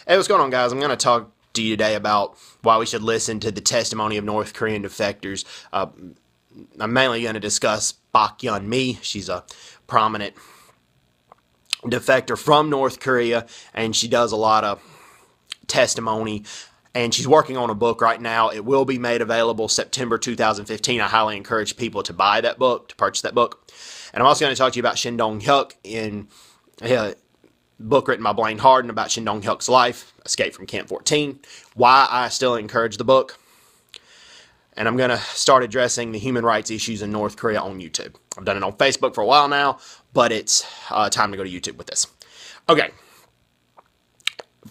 Hey, what's going on, guys? I'm going to talk to you today about why we should listen to the testimony of North Korean defectors. I'm mainly going to discuss Yeon-Mi. She's a prominent defector from North Korea, and she does a lot of testimony, and she's working on a book right now. It will be made available September 2015. I highly encourage people to buy that book, to purchase that book. And I'm also going to talk to you about Shin Dong-Hyuk in a book written by Blaine Harden about Shin Dong-Hyuk's life, Escape from Camp 14, why I still encourage the book. And I'm going to start addressing the human rights issues in North Korea on YouTube. I've done it on Facebook for a while now, but it's time to go to YouTube with this. Okay.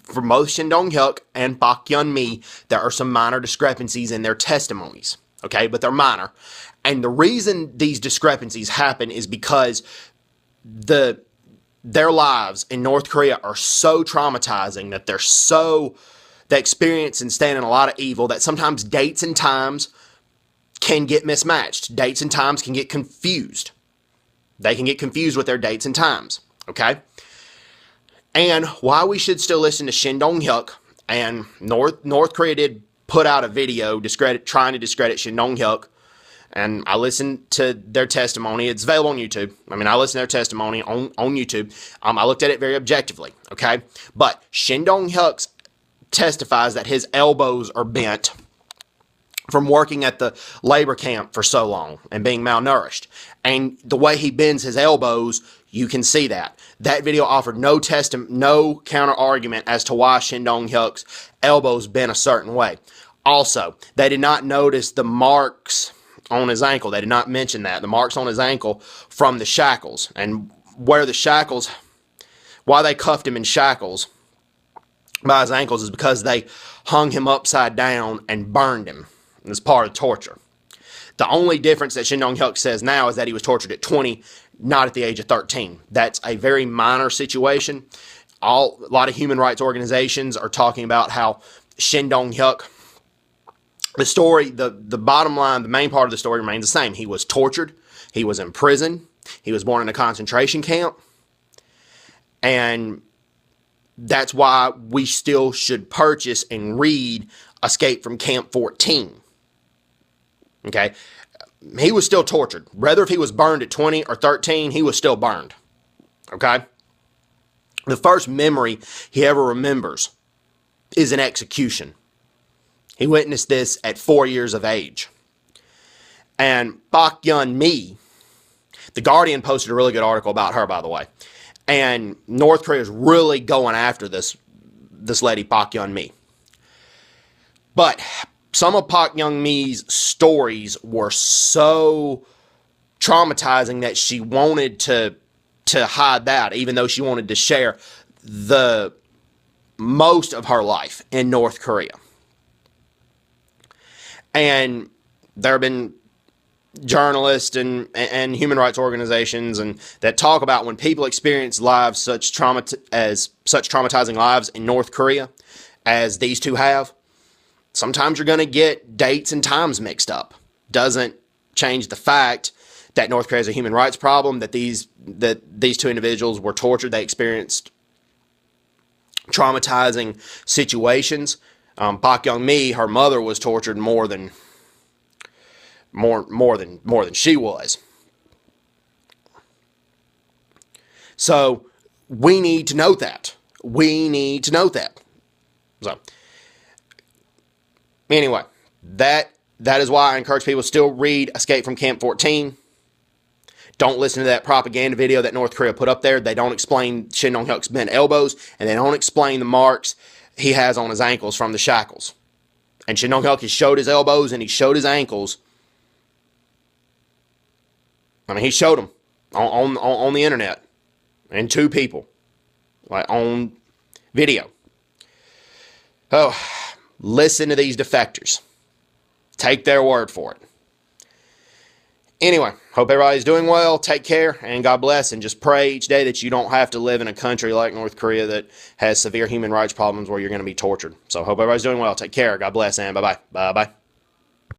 For both Shin Dong-Hyuk and Yeon-Mi, there are some minor discrepancies in their testimonies. Okay, but they're minor. And the reason these discrepancies happen is because their lives in North Korea are so traumatizing that they experience and stand in a lot of evil that sometimes dates and times can get mismatched. Dates and times can get confused. They can get confused with their dates and times. Okay? And why we should still listen to Shin Dong-Hyuk, and North Korea did put out a video trying to discredit Shin Dong-Hyuk, and I listened to their testimony. It's available on YouTube. I mean, I listened to their testimony on YouTube. I looked at it very objectively, okay? But Shin Dong-Hyuk testifies that his elbows are bent from working at the labor camp for so long and being malnourished. And the way he bends his elbows, you can see that. That video offered no counter argument as to why Shin Dong-Hyuk's elbows bent a certain way. Also, they did not notice the marks on his ankle. They did not mention that. The marks on his ankle from the shackles. And why they cuffed him in shackles by his ankles is because they hung him upside down and burned him. It's part of torture. The only difference that Shin Dong-Hyuk says now is that he was tortured at 20, not at the age of 13. That's a very minor situation. A lot of human rights organizations are talking about how Shin Dong-Hyuk, the story, the bottom line, the main part of the story remains the same. He was tortured. He was in prison. He was born in a concentration camp. And that's why we still should purchase and read Escape from Camp 14. Okay? He was still tortured. Whether if he was burned at 20 or 13, he was still burned. Okay? The first memory he ever remembers is an execution. He witnessed this at 4 years of age. And Yeon-Mi, The Guardian posted a really good article about her, by the way. And North Korea is really going after this lady, Yeon-Mi. But some of Yeon-Mi's stories were so traumatizing that she wanted to hide that, even though she wanted to share the most of her life in North Korea. And there have been journalists and human rights organizations that talk about when people experience lives such traumatizing lives in North Korea as these two have, sometimes you're going to get dates and times mixed up. Doesn't change the fact that North Korea has a human rights problem, that these two individuals were tortured. They experienced traumatizing situations. Yeon-Mi, her mother was tortured more than she was. So we need to note that. So anyway, that is why I encourage people to still read Escape from Camp 14. Don't listen to that propaganda video that North Korea put up there. They don't explain Shin Dong-Hyuk's bent elbows, and they don't explain the marks he has on his ankles from the shackles. And Shin Dong-Hyuk has showed his elbows and he showed his ankles. I mean, he showed them on the internet. And two people. Like, on video. Oh, listen to these defectors. Take their word for it. Anyway, hope everybody's doing well. Take care, and God bless, and just pray each day that you don't have to live in a country like North Korea that has severe human rights problems where you're going to be tortured. So hope everybody's doing well. Take care. God bless, and bye-bye. Bye-bye.